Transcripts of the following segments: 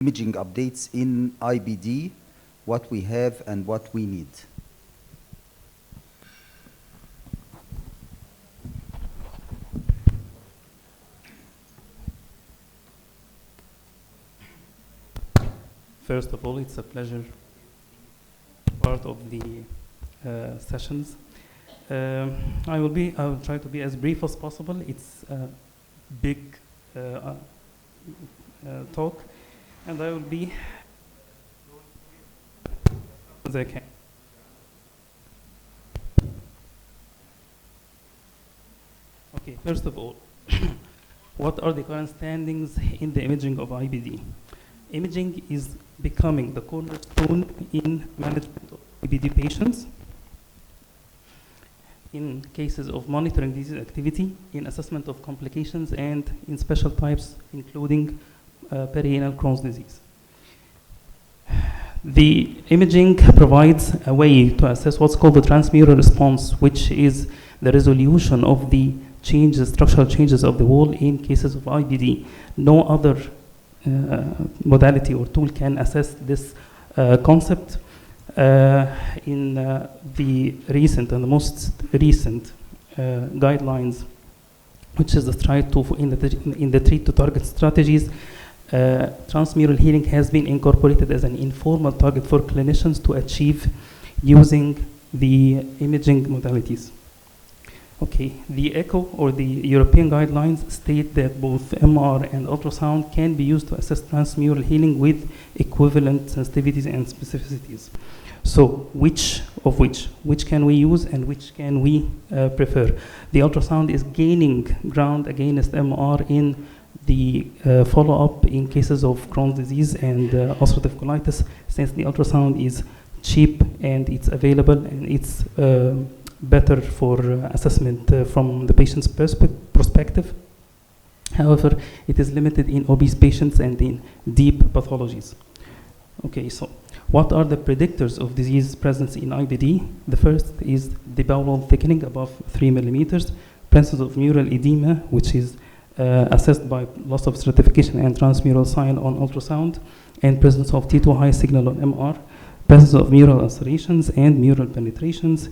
imaging updates in IBD, what we have and what we need. First of all, it's a pleasure part of the sessions. I will try to be as brief as possible. It's a big talk, and I will be as I can. Okay, first of all, what are the current standings in the imaging of IBD? Imaging is becoming the cornerstone in management of IBD patients, in cases of monitoring disease activity, in assessment of complications, and in special types, including perianal Crohn's disease. The imaging provides a way to assess what's called the transmural response, which is the resolution of the changes, structural changes of the wall in cases of IBD. No other modality or tool can assess this concept. In the recent and the most recent guidelines, which is the stride to in the treat to target strategies, transmural healing has been incorporated as an informal target for clinicians to achieve using the imaging modalities. Okay, the ECHO or the European guidelines state that both MR and ultrasound can be used to assess transmural healing with equivalent sensitivities and specificities. So which can we use and which can we prefer? The ultrasound is gaining ground against MR in the follow-up in cases of Crohn's disease and ulcerative colitis, since the ultrasound is cheap and it's available and it's better for assessment from the patient's perspective. However, it is limited in obese patients and in deep pathologies. Okay, so what are the predictors of disease presence in IBD? The first is the bowel wall thickening above 3 millimeters, presence of mural edema, which is assessed by loss of stratification and transmural sign on ultrasound, and presence of T2 high signal on MR, presence of mural ulcerations and mural penetrations,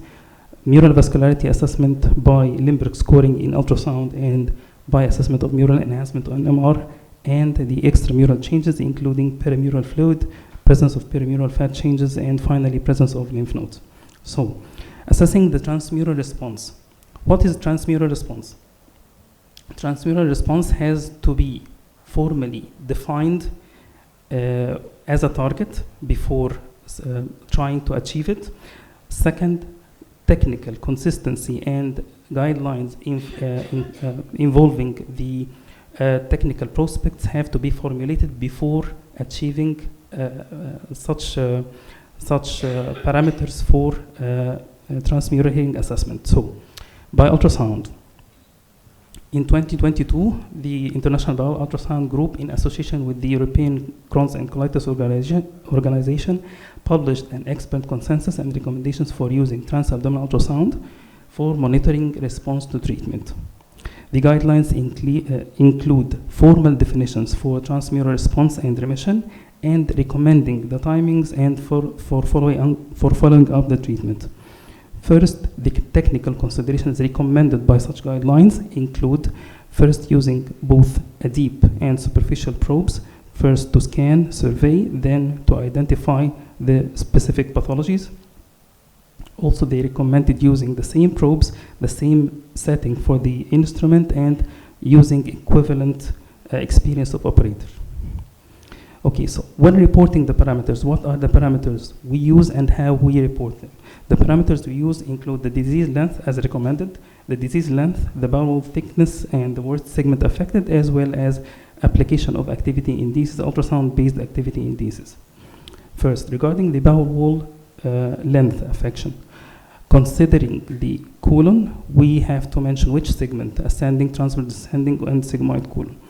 mural vascularity assessment by Limburg scoring in ultrasound and by assessment of mural enhancement on MR, and the extramural changes including perimural fluid, presence of perimural fat changes, and finally presence of lymph nodes. So, assessing the transmural response. What is transmural response? Transmural response has to be formally defined as a target before trying to achieve it. Second, technical consistency and guidelines involving the technical prospects have to be formulated before achieving such parameters for transmural healing assessment. So, by ultrasound, in 2022, the International Bowel Ultrasound Group, in association with the European Crohn's and Colitis Organization, published an expert consensus and recommendations for using transabdominal ultrasound for monitoring response to treatment. The guidelines include formal definitions for transmural response and remission, and recommending the timings and for following up the treatment. First, the technical considerations recommended by such guidelines include first using both a deep and superficial probes, first to scan, survey, then to identify the specific pathologies. Also, they recommended using the same probes, the same setting for the instrument, and using equivalent experience of operator. Okay, so when reporting the parameters, what are the parameters we use and how we report them? The parameters we use include the disease length as recommended, the disease length, the bowel thickness, and the worst segment affected, as well as application of activity indices, ultrasound-based activity indices. First, regarding the bowel wall length affection, considering the colon, we have to mention which segment, ascending, transverse, descending, and sigmoid colon.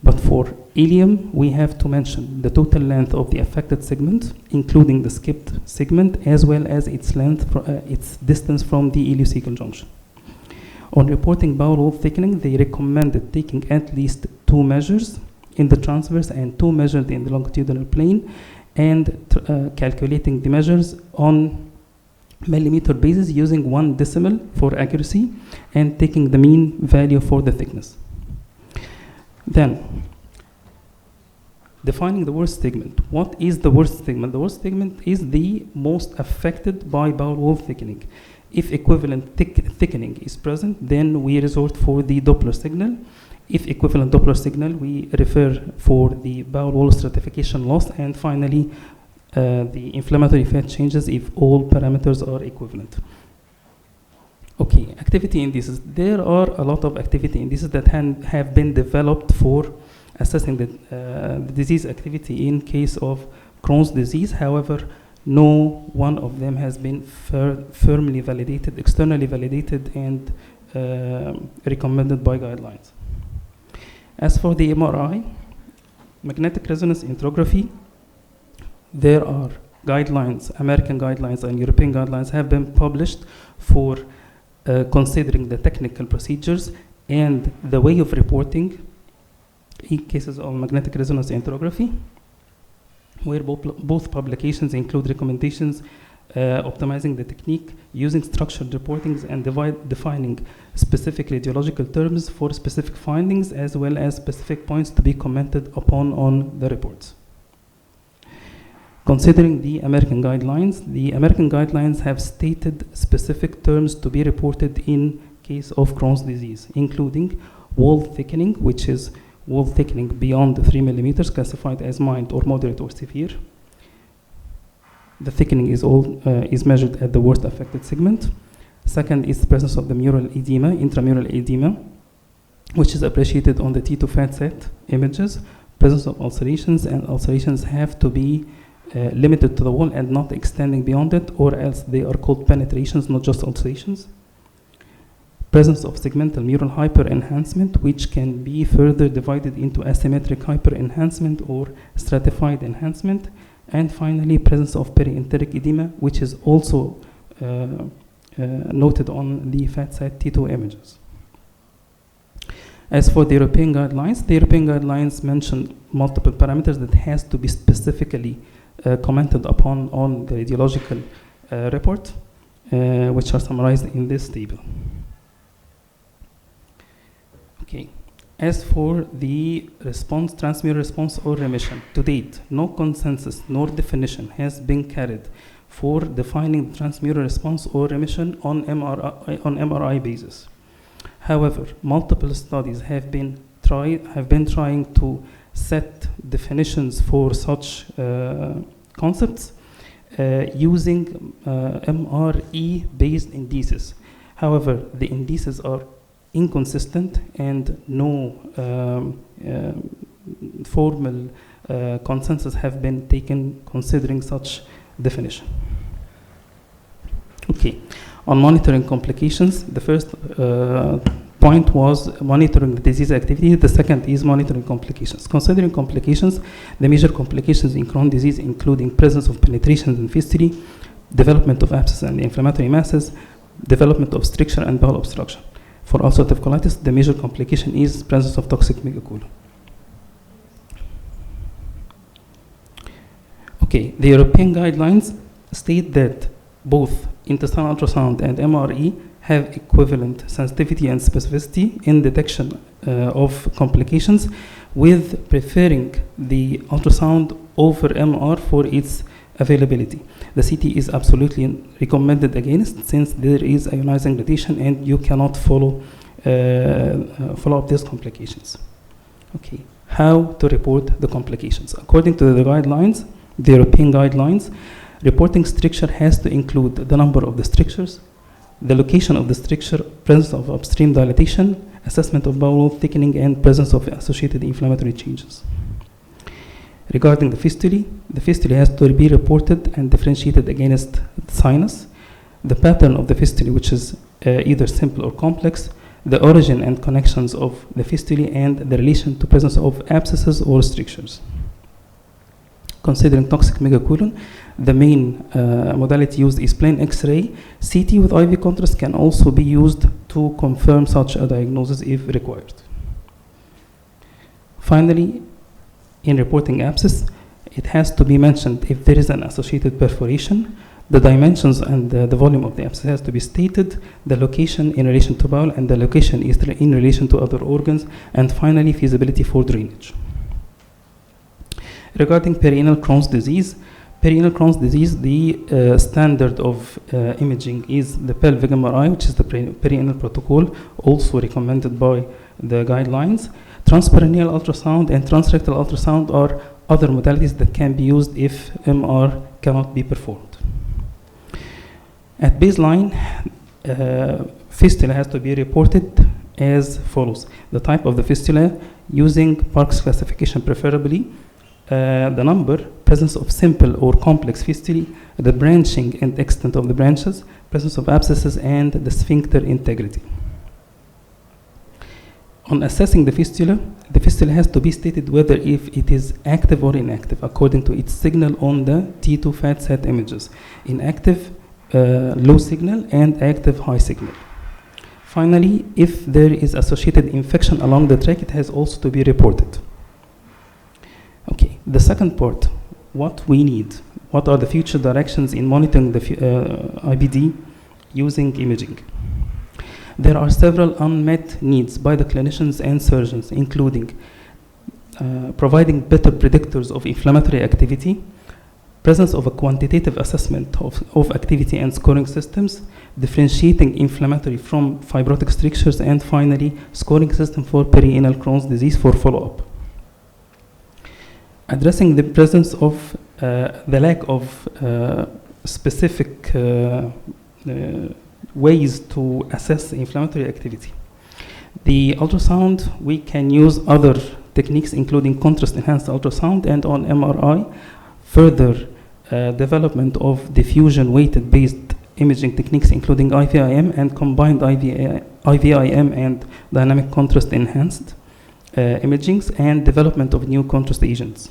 But for ileum, we have to mention the total length of the affected segment, including the skipped segment, as well as its length, its distance from the ileocecal junction. On reporting bowel wall thickening, they recommended taking at least 2 measures in the transverse and 2 measured in the longitudinal plane, and calculating the measures on millimeter basis using 1 decimal for accuracy and taking the mean value for the thickness. Then, defining the worst segment. What is the worst segment? The worst segment is the most affected by bowel wall thickening. If equivalent thickening is present, then we resort for the Doppler signal. If equivalent Doppler signal, we refer for the bowel wall stratification loss, and finally, the inflammatory fat changes if all parameters are equivalent. Okay, activity indices. There are a lot of activity indices that have been developed for assessing the disease activity in case of Crohn's disease. However, no one of them has been firmly validated, externally validated, and recommended by guidelines. As for the MRI, magnetic resonance interrography, there are guidelines, American guidelines and European guidelines have been published for considering the technical procedures and the way of reporting in cases of magnetic resonance interrography, where both publications include recommendations optimizing the technique, using structured reportings, and defining specific radiological terms for specific findings, as well as specific points to be commented upon on the reports. Considering the American guidelines have stated specific terms to be reported in case of Crohn's disease, including wall thickening, which is wall thickening beyond 3 millimeters, classified as mild or moderate or severe. The thickening is measured at the worst affected segment. Second is the presence of the mural edema, intramural edema, which is appreciated on the T2 fat set images. Presence of ulcerations, and ulcerations have to be limited to the wall and not extending beyond it, or else they are called penetrations, not just ulcerations. Presence of segmental mural hyperenhancement, which can be further divided into asymmetric hyperenhancement or stratified enhancement. And finally, presence of perienteric edema, which is also noted on the fat set T2 images. As for the European guidelines mention multiple parameters that has to be specifically commented upon on the radiological report, which are summarized in this table. Okay. As for the response, transmural response or remission, to date, no consensus nor definition has been carried for defining transmural response or remission on MRI basis. However, multiple studies have been trying to set definitions for such concepts using MRE-based indices. However, the indices are inconsistent, and no formal consensus have been taken considering such definition. Okay, on monitoring complications, the first point was monitoring the disease activity. The second is monitoring complications. Considering complications, the major complications in Crohn's disease including presence of penetrations and fistulae, development of abscess and inflammatory masses, development of stricture and bowel obstruction. For ulcerative colitis, the major complication is presence of toxic megacolon. Okay, the European guidelines state that both intestinal ultrasound and MRE have equivalent sensitivity and specificity in detection of complications, with preferring the ultrasound over MR for its availability. The CT is absolutely recommended against, since there is ionizing radiation and you cannot follow up these complications. Okay, how to report the complications? According to the guidelines, the European guidelines, reporting stricture has to include the number of the strictures, the location of the stricture, presence of upstream dilatation, assessment of bowel wall thickening, and presence of associated inflammatory changes. Regarding the fistulae has to be reported and differentiated against sinus, the pattern of the fistulae, which is either simple or complex, the origin and connections of the fistulae, and the relation to presence of abscesses or strictures. Considering toxic megacolon, the main modality used is plain X-ray. CT with IV contrast can also be used to confirm such a diagnosis if required. Finally, in reporting abscess, it has to be mentioned if there is an associated perforation, the dimensions and the volume of the abscess has to be stated, the location in relation to bowel, and the location is in relation to other organs, and finally feasibility for drainage. Regarding perianal Crohn's disease, the standard of imaging is the pelvic MRI, which is the perianal protocol, also recommended by the guidelines. Transperineal ultrasound and transrectal ultrasound are other modalities that can be used if MR cannot be performed. At baseline, fistula has to be reported as follows. The type of the fistula using Park's classification preferably, the number, presence of simple or complex fistulae, the branching and extent of the branches, presence of abscesses, and the sphincter integrity. On assessing the fistula has to be stated whether if it is active or inactive according to its signal on the T2 fat set images. Inactive, low signal, and active, high signal. Finally, if there is associated infection along the tract, it has also to be reported. Okay, the second part, what we need. What are the future directions in monitoring the IBD using imaging? There are several unmet needs by the clinicians and surgeons, including providing better predictors of inflammatory activity, presence of a quantitative assessment of activity and scoring systems, differentiating inflammatory from fibrotic strictures, and finally, scoring system for perianal Crohn's disease for follow-up. Addressing the presence of the lack of specific ways to assess inflammatory activity. The ultrasound, we can use other techniques including contrast-enhanced ultrasound, and on MRI, further development of diffusion-weighted based imaging techniques including IVIM and combined IVIM and dynamic contrast-enhanced imagings, and development of new contrast agents.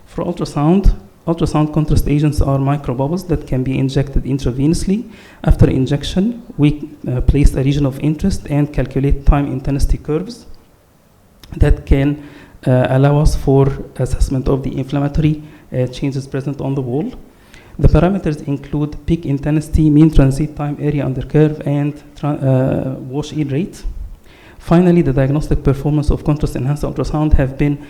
For ultrasound contrast agents are microbubbles that can be injected intravenously. After injection, we place a region of interest and calculate time intensity curves that can allow us for assessment of the inflammatory changes present on the wall. The parameters include peak intensity, mean transit time, area under curve, and wash-in rate. Finally, the diagnostic performance of contrast-enhanced ultrasound have been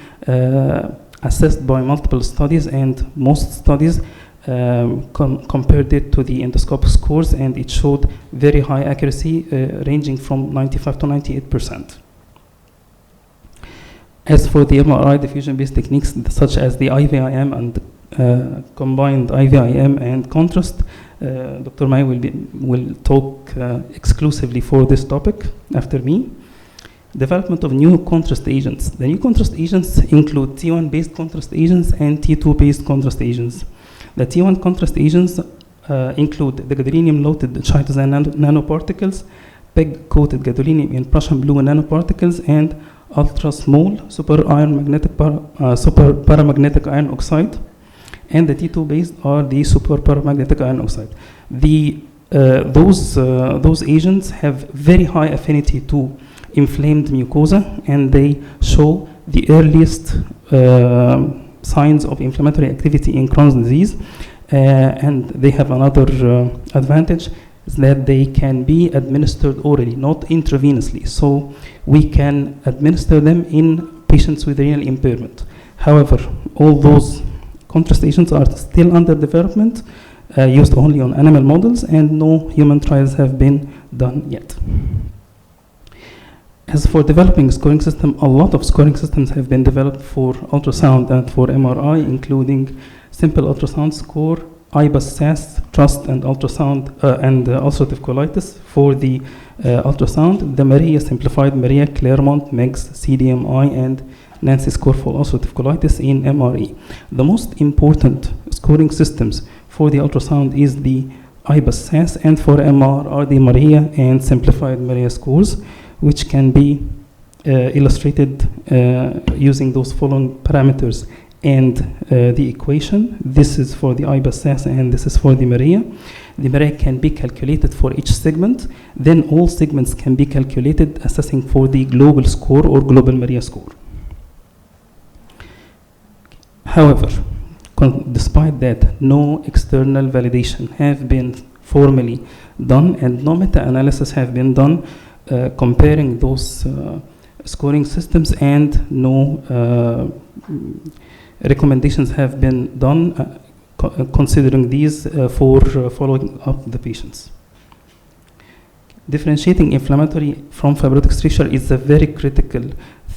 assessed by multiple studies, and most studies compared it to the endoscopic scores, and it showed very high accuracy ranging from 95 to 98%. As for the MRI diffusion-based techniques such as the IVIM and combined IVIM and contrast, Dr. May will talk exclusively for this topic after me. Development of new contrast agents. The new contrast agents include T1-based contrast agents and T2-based contrast agents. The T1 contrast agents include the gadolinium-loaded chitosan nanoparticles, PEG-coated gadolinium in Prussian blue nanoparticles, and ultra-small super paramagnetic iron oxide. And the T2-based are the super paramagnetic iron oxide. Those agents have very high affinity to inflamed mucosa, and they show the earliest signs of inflammatory activity in Crohn's disease. And they have another advantage, is that they can be administered orally, not intravenously. So we can administer them in patients with renal impairment. However, all those contrast agents are still under development, used only on animal models, and no human trials have been done yet. As for developing scoring system, a lot of scoring systems have been developed for ultrasound and for MRI, including simple ultrasound score, IBAS-SAS, TRUST, and ultrasound and ulcerative colitis. For the ultrasound, the Maria simplified Maria, Claremont, MEGS, CDMI, and Nancy score for ulcerative colitis in MRE. The most important scoring systems for the ultrasound is the IBAS-SAS, and for MR are the Maria and simplified Maria scores, which can be illustrated using those following parameters and the equation. This is for the IBAS-SAS and this is for the Maria. The Maria can be calculated for each segment. Then all segments can be calculated assessing for the global score or global Maria score. However, despite that, no external validation have been formally done, and no meta-analysis have been done comparing those scoring systems, and no recommendations have been done considering these for following up the patients. Differentiating inflammatory from fibrotic stricture is a very critical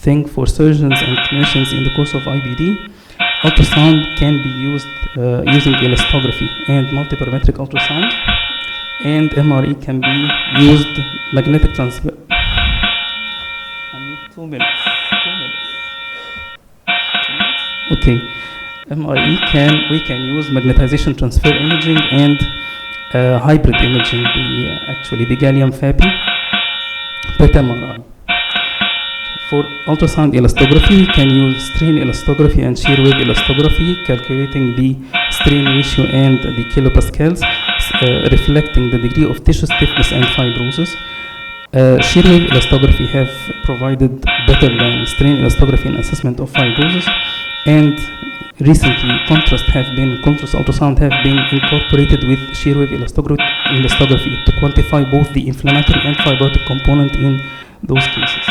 thing for surgeons and clinicians in the course of IBD. Ultrasound can be used using elastography and multiparametric ultrasound, and MRE can be used magnetic transfer. I need 2 minutes. 2 minutes. Okay. MRE we can use magnetization transfer imaging and hybrid imaging, actually the gallium FAPI, PET MRI. For ultrasound elastography, we can use strain elastography and shear wave elastography, calculating the strain ratio and the kilopascals, reflecting the degree of tissue stiffness and fibrosis. Shear wave elastography have provided better than strain elastography in assessment of fibrosis, and recently contrast ultrasound have been incorporated with shear wave elastography to quantify both the inflammatory and fibrotic component in those cases.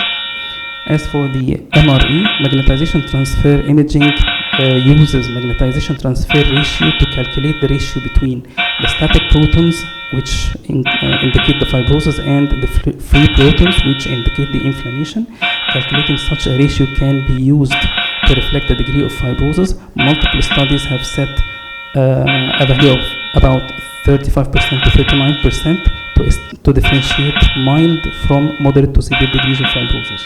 As for the MRE, magnetization transfer imaging uses magnetization transfer ratio to calculate the ratio between the static protons, which indicate the fibrosis, and the free protons, which indicate the inflammation. Calculating such a ratio can be used to reflect the degree of fibrosis. Multiple studies have set a value of about 35% to 39% to differentiate mild from moderate to severe degrees of fibrosis.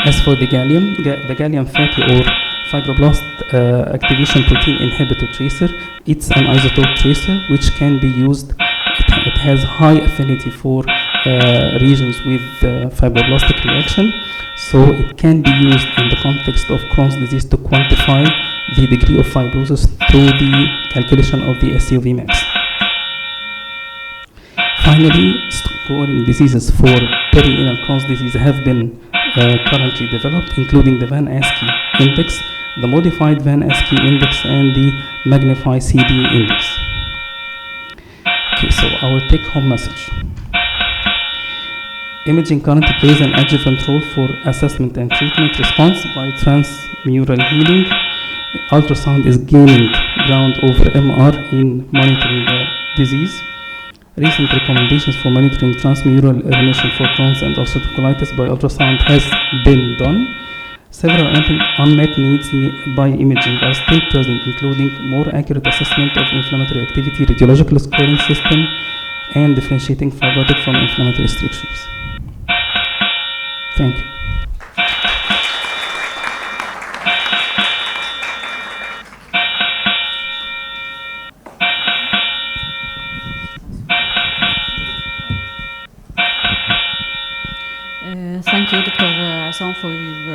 As for the gallium FAPI, or fibroblast activation protein inhibitor tracer, it's an isotope tracer which can be used. It has high affinity for regions with fibroblastic reaction, so it can be used in the context of Crohn's disease to quantify the degree of fibrosis through the calculation of the SUV max. Finally, scoring diseases for perianal Crohn's disease have been currently developed, including the Van Aske index, the modified Van Aske index, and the Magnify CD index. Okay, so our take-home message. Imaging currently plays an adjuvant role for assessment and treatment response by transmural healing. Ultrasound is gaining ground over MR in monitoring the disease. Recent recommendations for monitoring transmural remission for Crohn's and ulcerative colitis by ultrasound has been done. Several unmet needs by imaging are still present, including more accurate assessment of inflammatory activity, radiological scoring system, and differentiating fibrotic from inflammatory strictures. Thank you. Thank you, Dr. Essam, for your